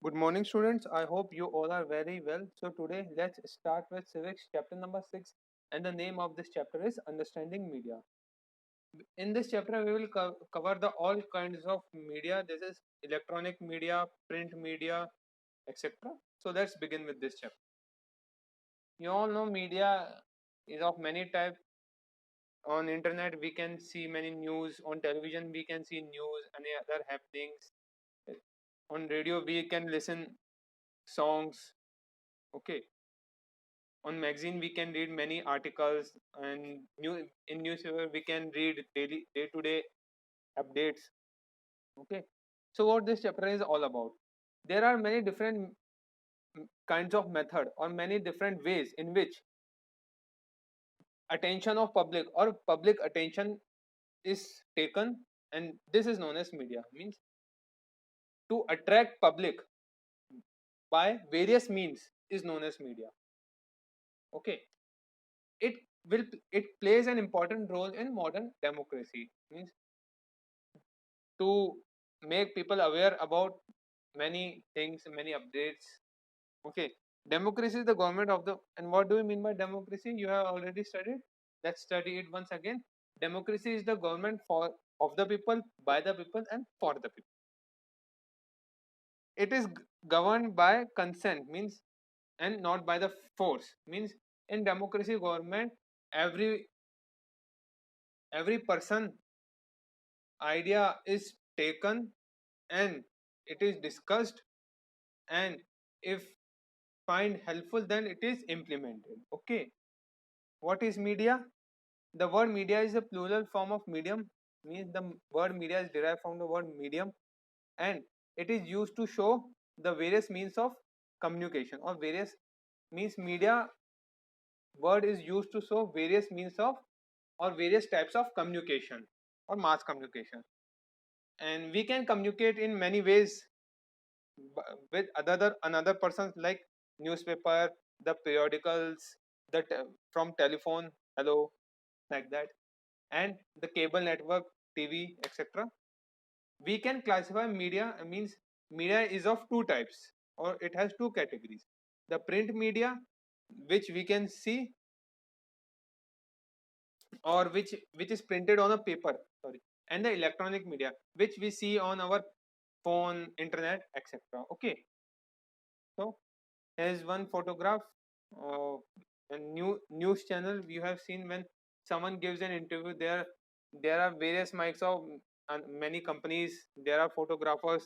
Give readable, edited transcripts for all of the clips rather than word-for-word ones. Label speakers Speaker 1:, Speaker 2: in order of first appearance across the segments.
Speaker 1: Good morning, students. I hope you all are very well. So, today let's start with civics chapter number 6, and the name of this chapter is Understanding Media. In this chapter, we will cover the all kinds of media. This is electronic media, print media, etc. So, let's begin with this chapter. You all know media is of many types. On internet, we can see many news. On television, we can see news and other happenings. On radio, we can listen songs. Okay, on magazine we can read many articles, and in newspaper we can read daily day to day updates. Okay, so what this chapter is all about, there are many different kinds of method or many different ways in which attention of public or public attention is taken, and this is known as media. Means to attract public by various means is known as media. Okay, it it plays an important role in modern democracy. Means to make people aware about many things, many updates. Okay, democracy is the government of the. And what do we mean by democracy? You have already studied. Let's study it once again. Democracy is the government for of the people, by the people, and for the people. It is governed by consent, means, and not by the force. Means in democracy government, every person idea is taken, and it is discussed, and if find helpful then it is implemented. Okay, what is media? The word media is a plural form of medium. Means the word media is derived from the word medium, and it is used to show the various means of communication, or various means media word is used to show various means of or various types of communication or mass communication. And we can communicate in many ways with another persons, like newspaper, the periodicals, from telephone, hello, like that, and the cable network, TV, etc. We can classify media. Means media is of two types, or it has two categories: the print media, which we can see, or which is printed on a paper, sorry, and the electronic media, which we see on our phone, internet, etc. Okay, so here's one photograph. A news channel you have seen, when someone gives an interview, there are various mics of many companies. There are photographers.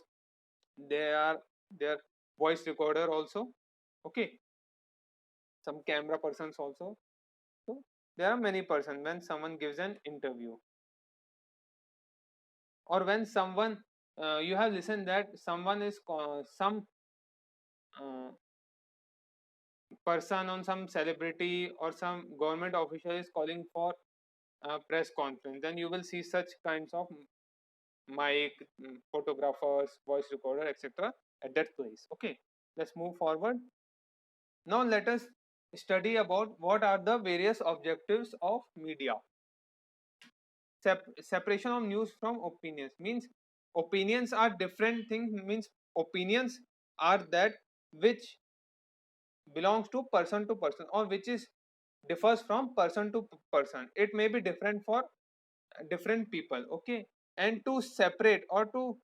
Speaker 1: There voice recorder also. Okay, some camera persons also. So there are many persons when someone gives an interview, or when someone, you have listened that someone is some uh, person on some celebrity or some government official is calling for a press conference, then you will see such kinds of mic, photographers, voice recorder, etc. at that place. Okay, let's move forward. Now let us study about what are the various objectives of media. Separation of news from opinions. Means opinions are different things. Means opinions are that which belongs to person, or which is differs from person to person. It may be different for different people. Okay, and to separate or to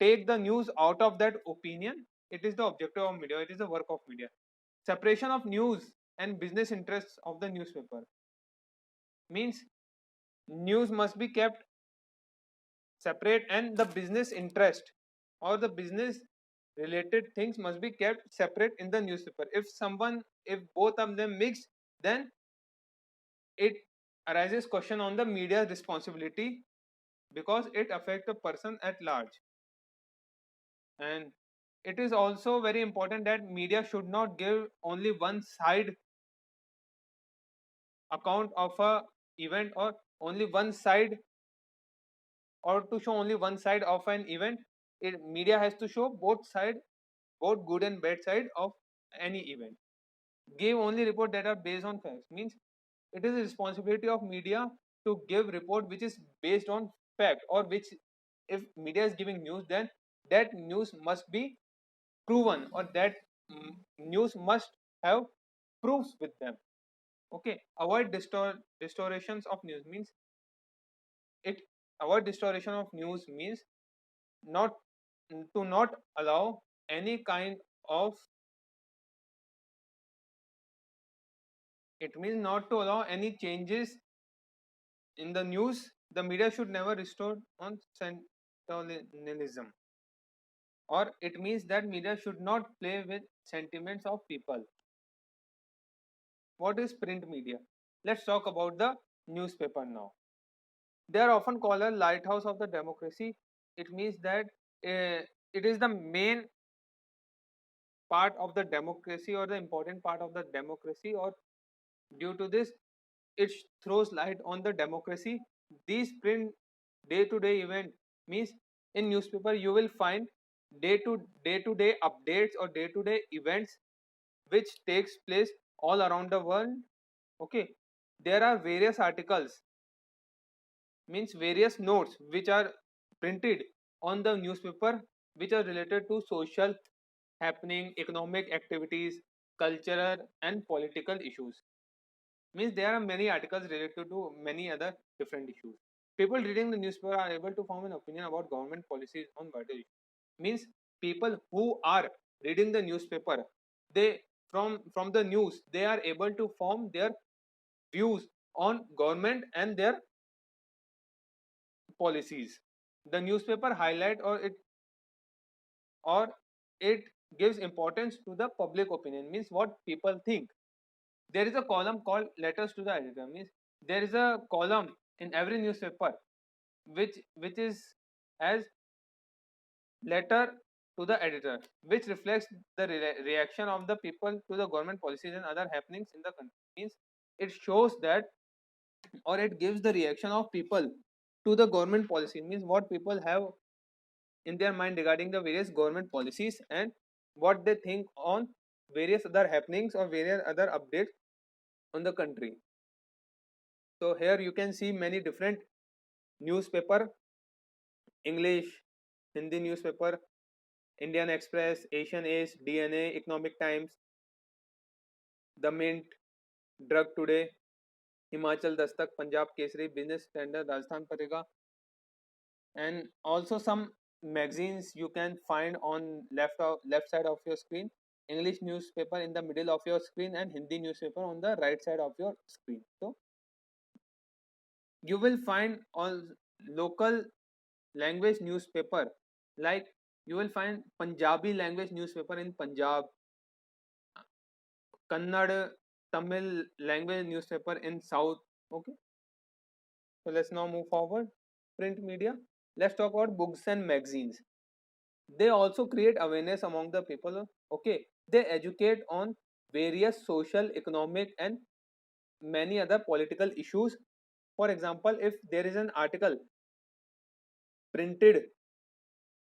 Speaker 1: take the news out of that opinion, it is the objective of media, it is the work of media. Separation of news and business interests of the newspaper. Means news must be kept separate, and the business interest or the business related things must be kept separate in the newspaper. If both of them mix, then it arises question on the media's responsibility, because it affects the person at large. And it is also very important that media should not give only one side account of a event, or only one side, or to show only one side of an event. Media has to show both side, both good and bad side of any event. Give only report that are based on facts. Means it is the responsibility of media to give report which is based on fact, or which, if media is giving news, then that news must be proven, or that news must have proofs with them. Okay, avoid distortions of news means it avoid distortion of news means not to not allow any kind of it means not to allow any changes in the news. The media should never restore on sensationalism, or it means that media should not play with sentiments of people. What is print media? Let's talk about the newspaper now. They are often called a lighthouse of the democracy. It means that it is the main part of the democracy, or the important part of the democracy, or due to this it throws light on the democracy. These print day-to-day event means in newspaper you will find day-to-day updates or day-to-day events which takes place all around the world. Okay, there are various articles means various notes which are printed on the newspaper which are related to social happening, economic activities, cultural and political issues. Means there are many articles related to many other different issues. People reading the newspaper are able to form an opinion about government policies on vital issues. Means people who are reading the newspaper, they from the news they are able to form their views on government and their policies. The newspaper highlight or it gives importance to the public opinion means what people think. There is a column called letters to the editor means there is a column in every newspaper which is as letter to the editor, which reflects the reaction of the people to the government policies and other happenings in the country. Means it shows that or it gives the reaction of people to the government policy means what people have in their mind regarding the various government policies and what they think on various other happenings or various other updates on the country. So here you can see many different newspaper: English, Hindi newspaper, Indian Express, Asian Age, DNA, Economic Times, The Mint, Drug Today, Himachal Dastak, Punjab Kesari, Business Standard, Rajasthan Patrika, and also some magazines you can find on left side of your screen. English newspaper in the middle of your screen and Hindi newspaper on the right side of your screen. So you will find all local language newspaper, like you will find Punjabi language newspaper in Punjab, Kannada, Tamil language newspaper in South. Okay, so let's now move forward. Print media. Let's talk about books and magazines. They also create awareness among the people. Okay, they educate on various social, economic, and many other political issues. For example, if there is an article printed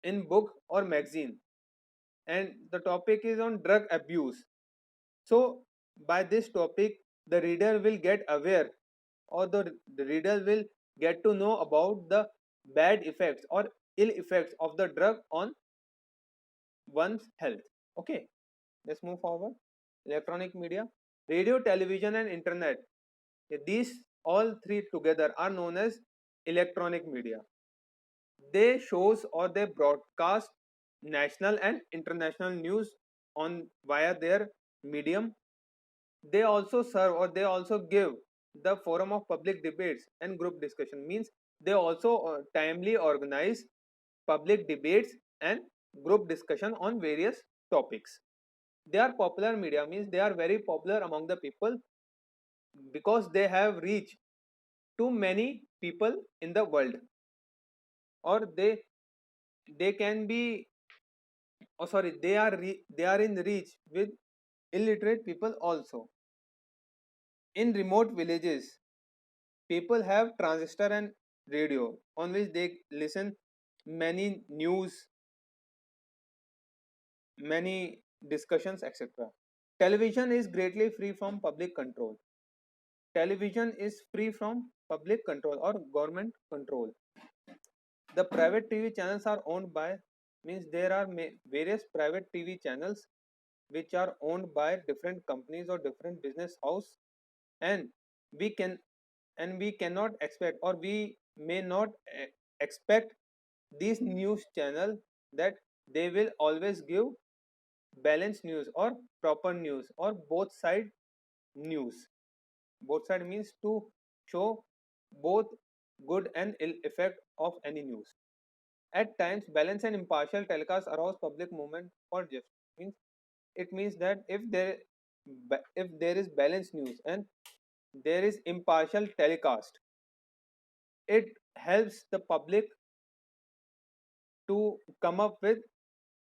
Speaker 1: in book or magazine and the topic is on drug abuse, so by this topic the reader will get aware, or the reader will get to know about the bad effects or ill effects of the drug on one's health. Okay, let's move forward. Electronic media, radio, television and internet, these all three together are known as electronic media. They shows or they broadcast national and international news on via their medium. They also serve or they also give the forum of public debates and group discussion means they also timely organize public debates and group discussion on various topics. They are popular media means they are very popular among the people because they have reach to many people in the world, or they can be, oh sorry, they are in reach with illiterate people also. In remote villages people have transistor and radio on which they listen many news, many discussions, etc. Television is greatly free from public control. Television is free from public control or government control. The private TV channels are owned by means there are various private TV channels which are owned by different companies or different business house, and we can we cannot expect, or we may not expect these news channel that they will always give balanced news or proper news or both side news. Both side means to show both good and ill effect of any news. At times, balanced and impartial telecast arouse public movement for justice. Means it means that if there is balanced news and there is impartial telecast, it helps the public to come up with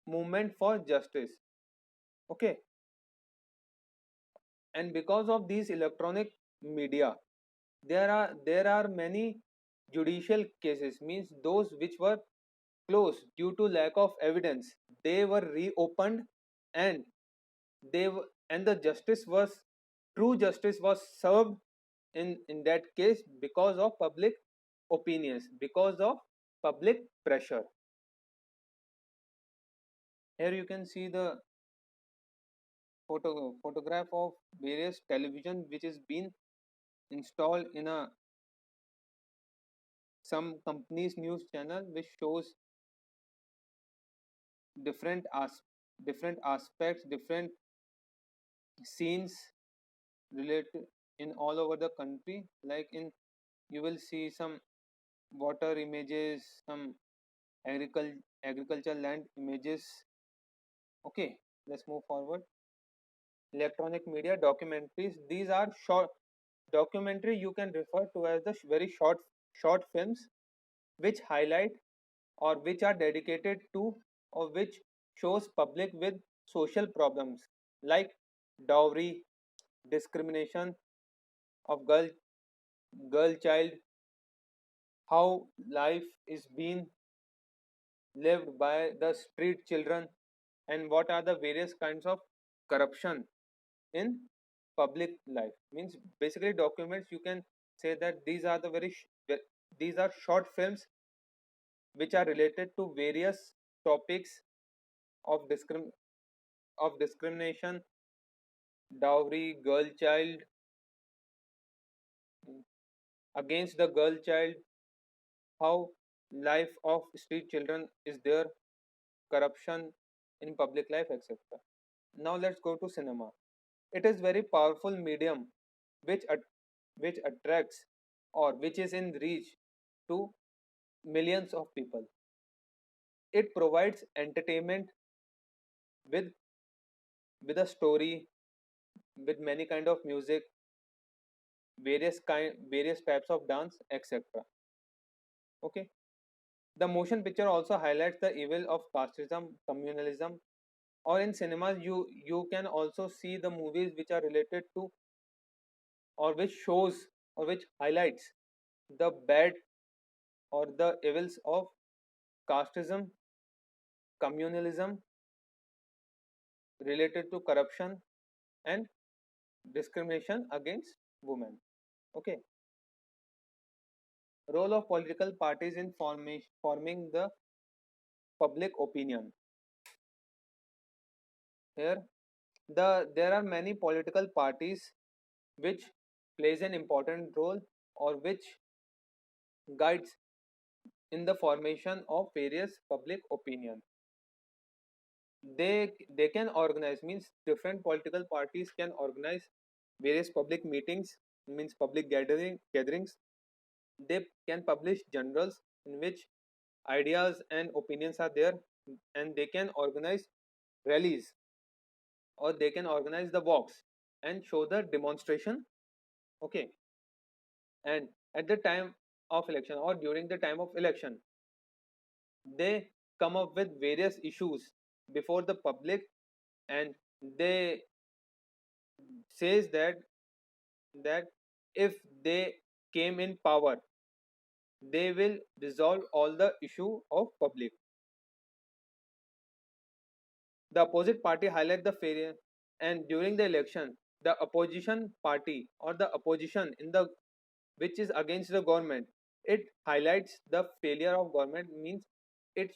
Speaker 1: movement for justice. Okay, and because of these electronic media, there are many judicial cases, means those which were closed due to lack of evidence, they were reopened, and and the justice was true justice was served in that case because of public opinions, because of public pressure. Here you can see the photograph of various television which is being installed in a some company's news channel, which shows different different aspects, different scenes related in all over the country. Like in, you will see some water images, some agricultural land images. Okay, let's move forward. Electronic media documentaries, these are short documentary, you can refer to as the very short films which highlight or which are dedicated to or which shows public with social problems like dowry, discrimination of girl child, how life is being lived by the street children, and what are the various kinds of corruption in public life. Means basically documents, you can say that these are the these are short films which are related to various topics of discrimination, dowry, girl child, against the girl child, how life of street children is there, corruption in public life, etc. Now let's go to cinema. It is very powerful medium which which attracts or which is in reach to millions of people. It provides entertainment with a story, with many kind of music, various types of dance, etc. Okay, the motion picture also highlights the evil of casteism, communalism. Or in cinemas, you can also see the movies which are related to or which shows or which highlights the bad or the evils of casteism, communalism, related to corruption and discrimination against women. Okay, role of political parties in forming the public opinion. Here, there are many political parties which plays an important role or which guides in the formation of various public opinion. They can organize, means different political parties can organize various public meetings, means public gatherings. They can publish journals in which ideas and opinions are there, and they can organize rallies, or they can organize the walks and show the demonstration. Okay, and at the time of election or during the time of election, they come up with various issues before the public, and they says that if they came in power, they will resolve all the issue of public. The opposite party highlight the failure, and during the election, the opposition party or the opposition in the which is against the government, it highlights the failure of government, means it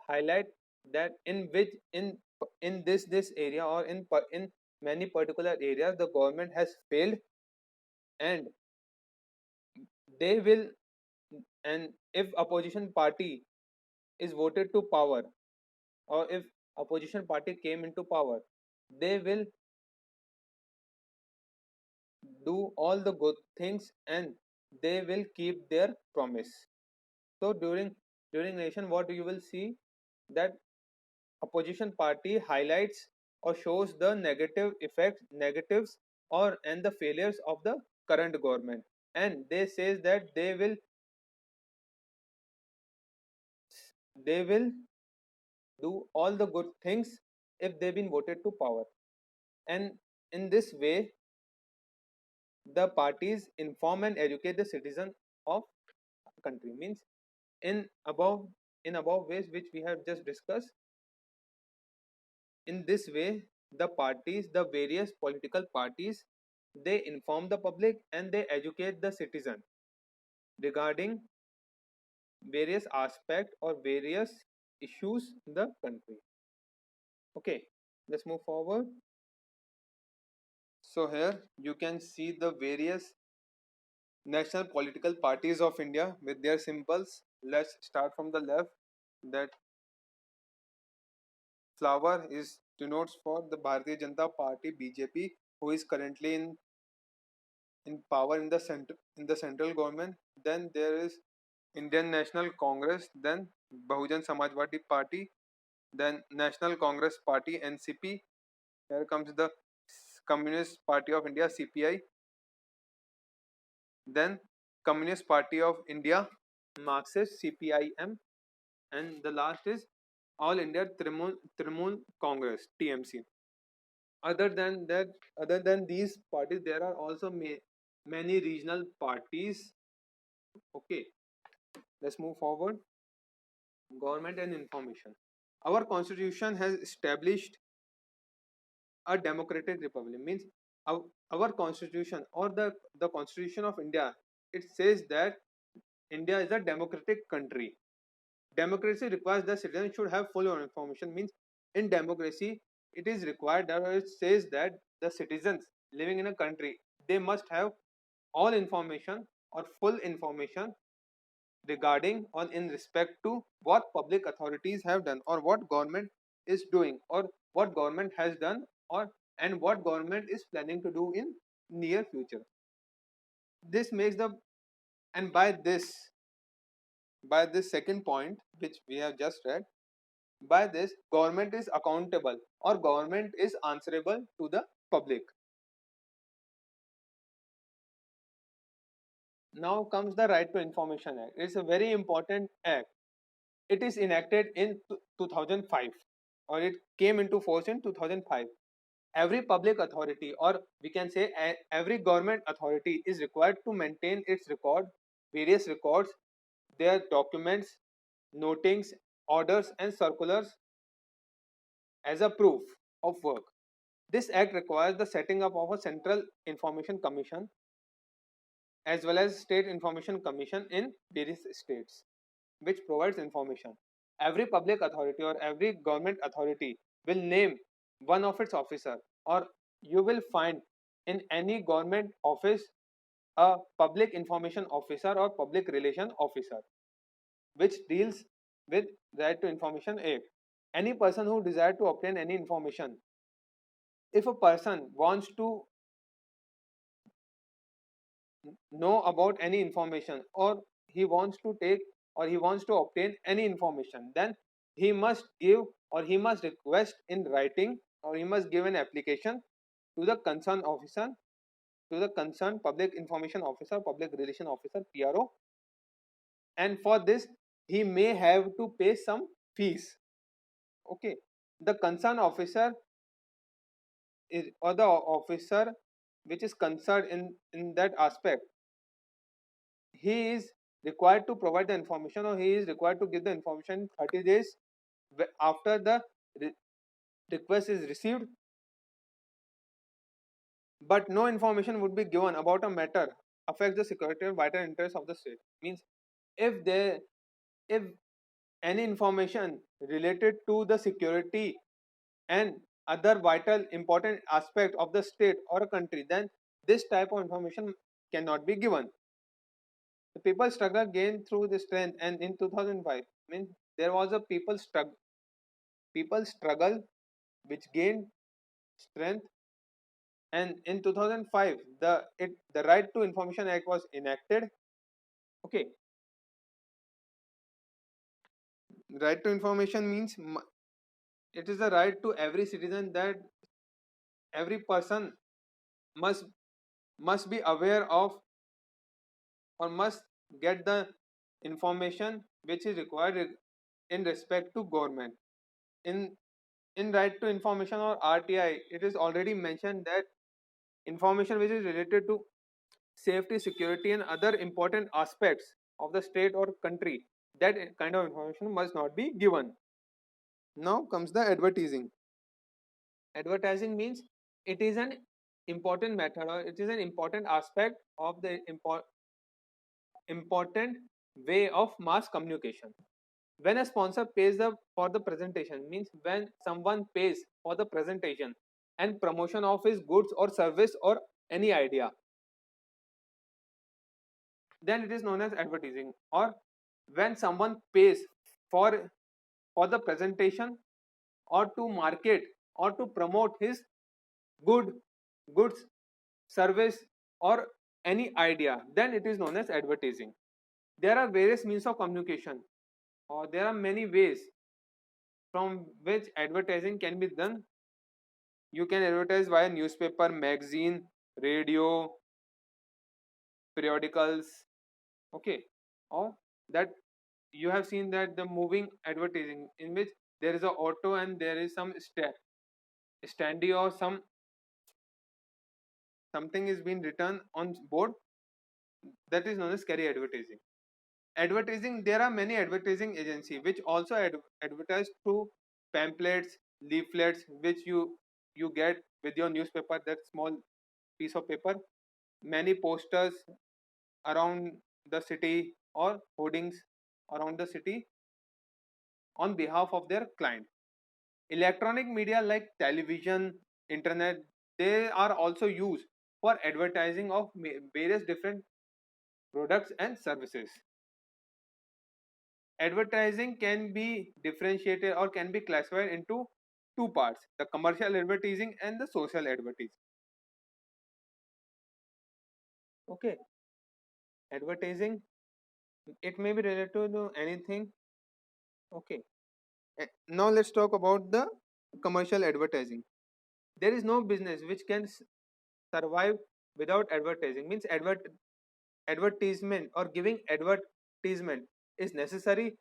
Speaker 1: highlight that in which in this area or in many particular areas the government has failed, and they will, and if opposition party is voted to power, or if opposition party came into power, they will do all the good things and they will keep their promise. So during election, what you will see, that opposition party highlights or shows the negative effects, negatives, or and the failures of the current government, and they says that they will do all the good things if they've been voted to power. And in this way, the parties inform and educate the citizen of country. Means in above in above ways which we have just discussed, in this way the parties, the various political parties, they inform the public and they educate the citizen regarding various aspects or various issues in the country. Okay, let's move forward. So here you can see the various national political parties of India with their symbols. Let's start from the left. That flower is denotes for the Bharatiya Janata Party (BJP), who is currently in power in the central government. Then there is Indian National Congress, then Bahujan Samajwadi Party, then National Congress Party (NCP). Here comes the Communist Party of India (CPI), then Communist Party of India Marxist (CPIM), and the last is All India Trinamool Congress (TMC). Other than that, other than these parties, there are also many regional parties. Okay, let's move forward. Government and information. Our constitution has established a democratic republic. Means our constitution or the constitution of India, it says that India is a democratic country. Democracy requires the citizen should have full information. Means in democracy, it is required that it says that the citizens living in a country, they must have all information or full information regarding or in respect to what public authorities have done or what government is doing or what government has done or and what government is planning to do in near future. This makes the and by this second point which we have just read, by this government is accountable or government is answerable to the public. Now comes the Right to Information Act. It's a very important act. It is enacted in 2005 or it came into force in 2005. Every public authority or we can say every government authority is required to maintain its various records, their documents, notings, orders and circulars as a proof of work. This act requires the setting up of a Central Information Commission as well as State Information Commission in various states, which provides information. Every public authority or every government authority will name one of its officer, or you will find in any government office a public information officer or public relation officer, which deals with Right to Information Act. Any person who desires to obtain any information, if a person wants to know about any information or he wants to take or he wants to obtain any information, then he must give or he must request in writing or he must give an application to the concerned officer, to the concerned public information officer, public relation officer, PRO, and for this he may have to pay some fees. Okay, the concerned officer is or the officer which is concerned in that aspect, he is required to provide the information or he is required to give the information 30 days after the request is received, but no information would be given about a matter affects the security or vital interest of the state. Means if there if any information related to the security and other vital important aspect of the state or a country, then this type of information cannot be given. The people struggle gained through the strength, and in 2005 means there was a people struggle which gained strength, and in 2005 the Right to Information Act was enacted. Okay, right to information means it is a right to every citizen that every person must must be aware of or must get the information which is required in respect to government. In in Right to Information or RTI, it is already mentioned that information which is related to safety, security and other important aspects of the state or country, that kind of information must not be given. Now comes the advertising. Advertising means it is an important method or it is an important aspect of the important way of mass communication. When a sponsor pays for the presentation, means when someone pays for the presentation and promotion of his goods or service or any idea, then it is known as advertising. Or when someone pays for the presentation or to market or to promote his good goods, service or any idea, then it is known as advertising. There are various means of communication, or there are many ways from which advertising can be done. You can advertise via newspaper, magazine, radio, periodicals. Okay, or that you have seen that the moving advertising in which there is a auto and there is some standee or something is being written on board, that is known as carry advertising. Advertising, there are many advertising agency which also advertise through pamphlets, leaflets which you get with your newspaper, that small piece of paper, many posters around the city or hoardings around the city on behalf of their client. Electronic media like television, internet, they are also used for advertising of various different products and services. Advertising can be differentiated or can be classified into two parts: the commercial advertising and the social advertising. Okay, advertising, it may be related to anything. Okay, now let's talk about the commercial advertising. There is no business which can survive without advertising. Means advertisement or giving advertisement is necessary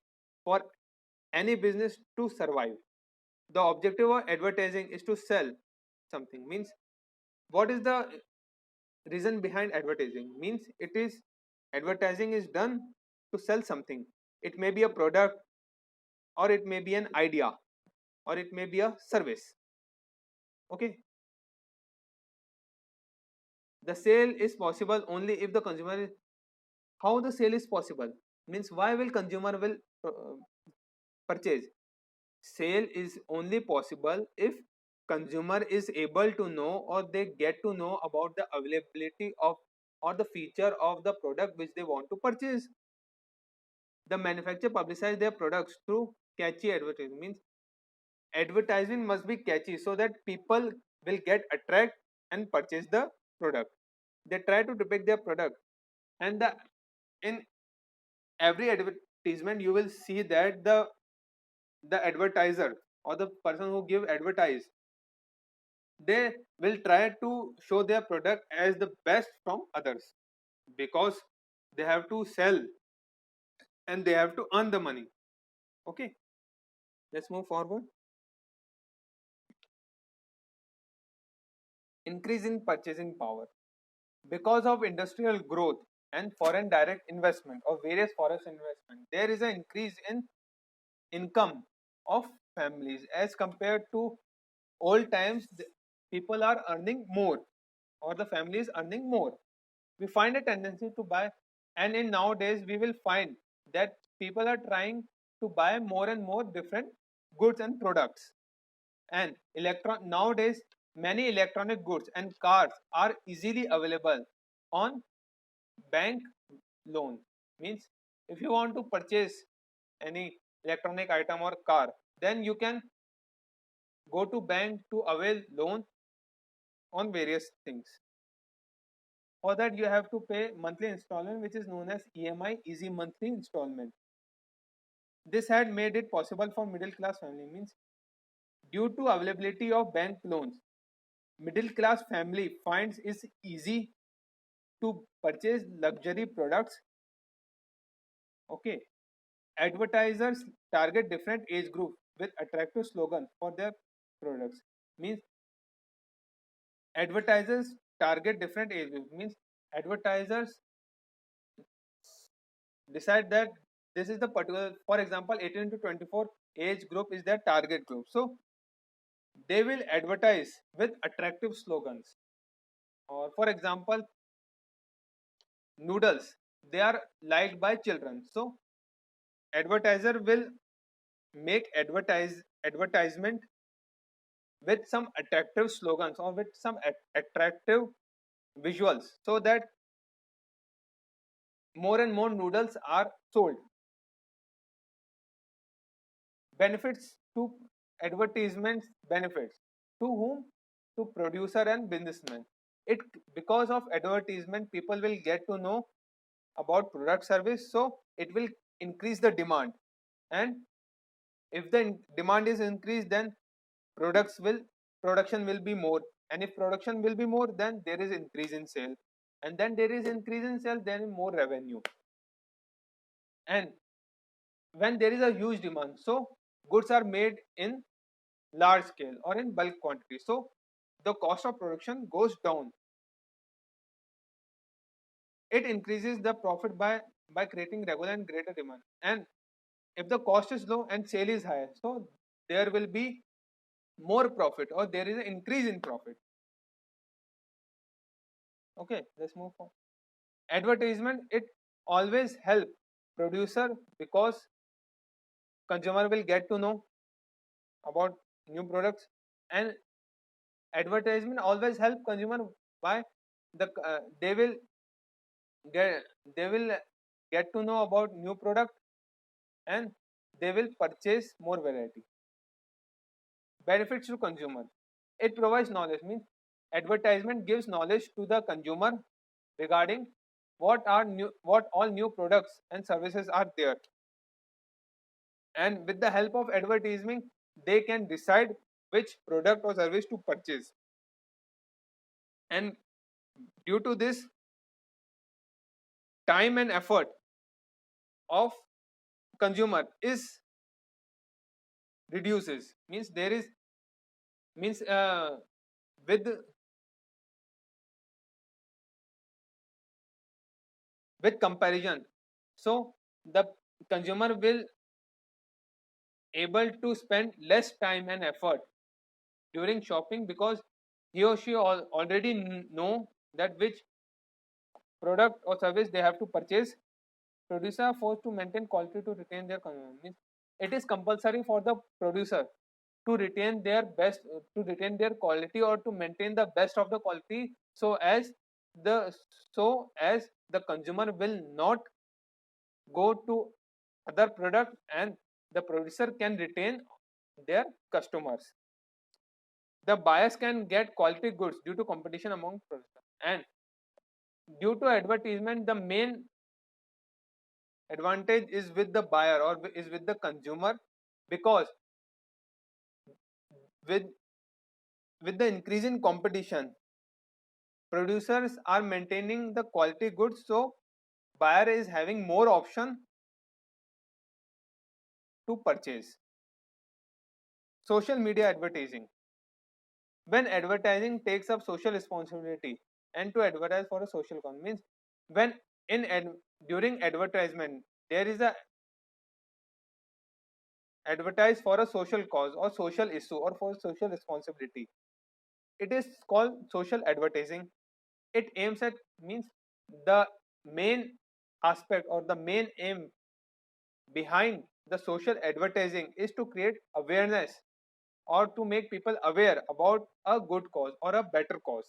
Speaker 1: for any business to survive. The objective of advertising is to sell something. Means what is the reason behind advertising? Means it is advertising is done to sell something. It may be a product, or it may be an idea, or it may be a service. Okay, the sale is possible only if the consumer is. How the sale is possible? Means why will consumer will purchase? Sale is only possible if consumer is able to know or they get to know about the availability of or the feature of the product which they want to purchase. The manufacturer publicize their products through catchy advertising. Means advertising must be catchy so that people will get attract and purchase the product. They try to depict their product, and in every advertisement you will see that the advertiser or the person who give advertise, they will try to show their product as the best from others, because they have to sell and they have to earn the money. Okay, let's move forward. Increase in purchasing power. Because of industrial growth and foreign direct investment or various foreign investment, there is an increase in income of families as compared to old times. People are earning more, or the family is earning more. We find a tendency to buy, and in nowadays we will find that people are trying to buy more and more different goods and products. And nowadays many electronic goods and cars are easily available on bank loan. Means if you want to purchase any electronic item or car, then you can go to bank to avail loan on various things. For that you have to pay monthly installment, which is known as EMI, easy monthly installment. This had made it possible for middle class family. Means due to availability of bank loans, middle class family finds it easy to purchase luxury products. Okay, advertisers target different age groups with attractive slogans for their products. Means advertisers target different age groups. Means advertisers decide that this is the particular, for example, 18 to 24 age group is their target group. So they will advertise with attractive slogans. Or for example, noodles, they are liked by children. So advertiser will make advertisement with some attractive slogans or with some attractive visuals, so that more and more noodles are sold. Benefits to advertisements, benefits to whom? To producer and businessman. It, because of advertisement people will get to know about product service, so it will increase the demand. And if the demand is increased, then products will production will be more, and if production will be more, then there is increase in sale, and then there is increase in sale, then more revenue. And when there is a huge demand, so goods are made in large scale or in bulk quantity, so the cost of production goes down. It increases the profit by creating regular and greater demand. And if the cost is low and sale is high, so there will be more profit, or there is an increase in profit. Okay, let's move on. Advertisement, it always help producer, because consumer will get to know about new products. And advertisement always help consumer by they will get they will get to know about new product, and they will purchase more variety. Benefits to consumer, it provides knowledge. Means advertisement gives knowledge to the consumer regarding what all new products and services are there. And with the help of advertising they can decide which product or service to purchase. And due to this, time and effort of consumer is reduces. Means there is, means with with comparison, so the consumer will able to spend less time and effort during shopping, because he or she already know that which product or service they have to purchase. Producer are forced to maintain quality to retain their consumer. Means it is compulsory for the producer to retain their best, to retain their quality, or to maintain the best of the quality, the so as the consumer will not go to other product, and the producer can retain their customers. The buyers can get quality goods due to competition among producers. And due to advertisement, the main advantage is with the buyer or is with the consumer, because with with the increase in competition, producers are maintaining the quality goods, so buyer is having more option to purchase. Social media advertising, when advertising takes up social responsibility and to advertise for a social cause. Means when during advertisement there is a advertise for a social cause or social issue or for social responsibility, it is called social advertising. It aims at, means the main aspect or the main aim behind the social advertising is to create awareness or to make people aware about a good cause or a better cause.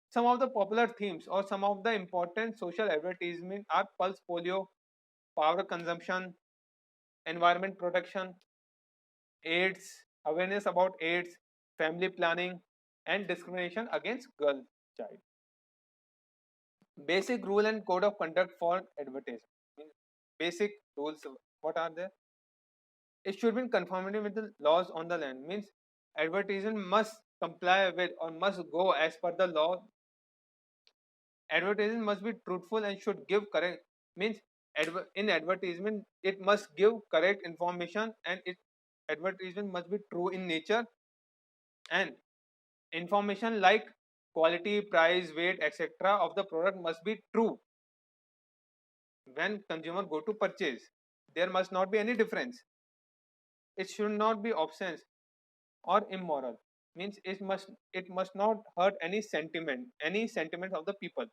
Speaker 1: Some of the popular themes or some of the important social advertisement are pulse polio, power consumption, environment protection, AIDS, awareness about AIDS, family planning, and discrimination against girl child. Basic rule and code of conduct for advertising. Basic rules, what are there? It should be in conformity with the laws on the land. Means advertisement must comply with or must go as per the law. Advertisement must be truthful and should give correct. Means in advertisement it must give correct information, and advertisement must be true in nature, and information like quality, price, weight, etc. of the product must be true when consumer go to purchase. There must not be any difference. It should not be obscene or immoral. Means it must not hurt any sentiment of the people.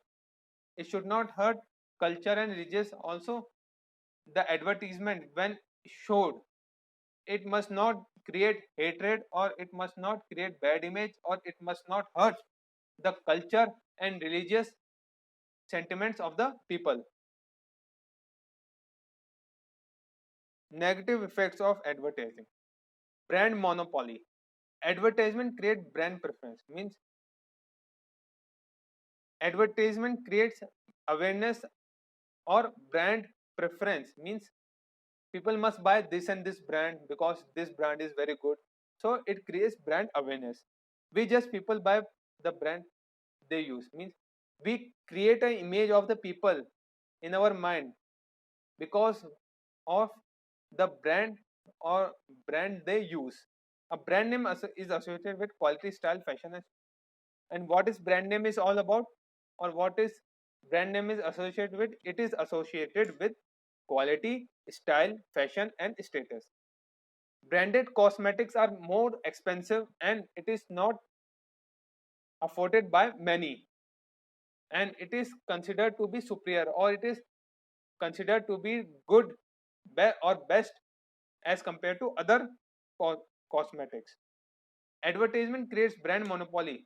Speaker 1: It should not hurt culture and religious also. The advertisement when showed, it must not create hatred, or it must not create bad image, or it must not hurt the culture and religious sentiments of the people. Negative effects of advertising. Brand monopoly. Advertisement create brand preference. Means advertisement creates awareness or brand preference. Means people must buy this and this brand because this brand is very good. So it creates brand awareness. We just people buy the brand they use. Means we create an image of the people in our mind because of the brand or brand they use. A brand name is associated with quality, style, fashion, and what is brand name is all about, or what is brand name is associated with? It is associated with quality, style, fashion, and status. Branded cosmetics are more expensive and it is not afforded by many, and it is considered to be superior, or it is considered to be good or best as compared to other cosmetics. Advertisement creates brand monopoly,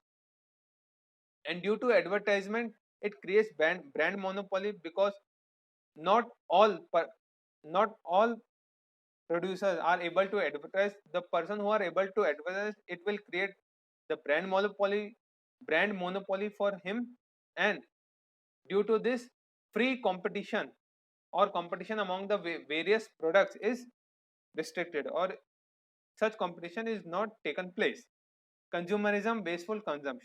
Speaker 1: and due to advertisement it creates brand monopoly because not all not all producers are able to advertise. The person who are able to advertise, it will create the brand monopoly for him, and due to this, free competition or competition among the various products is restricted, or such competition is not taken place. Consumerism, wasteful consumption.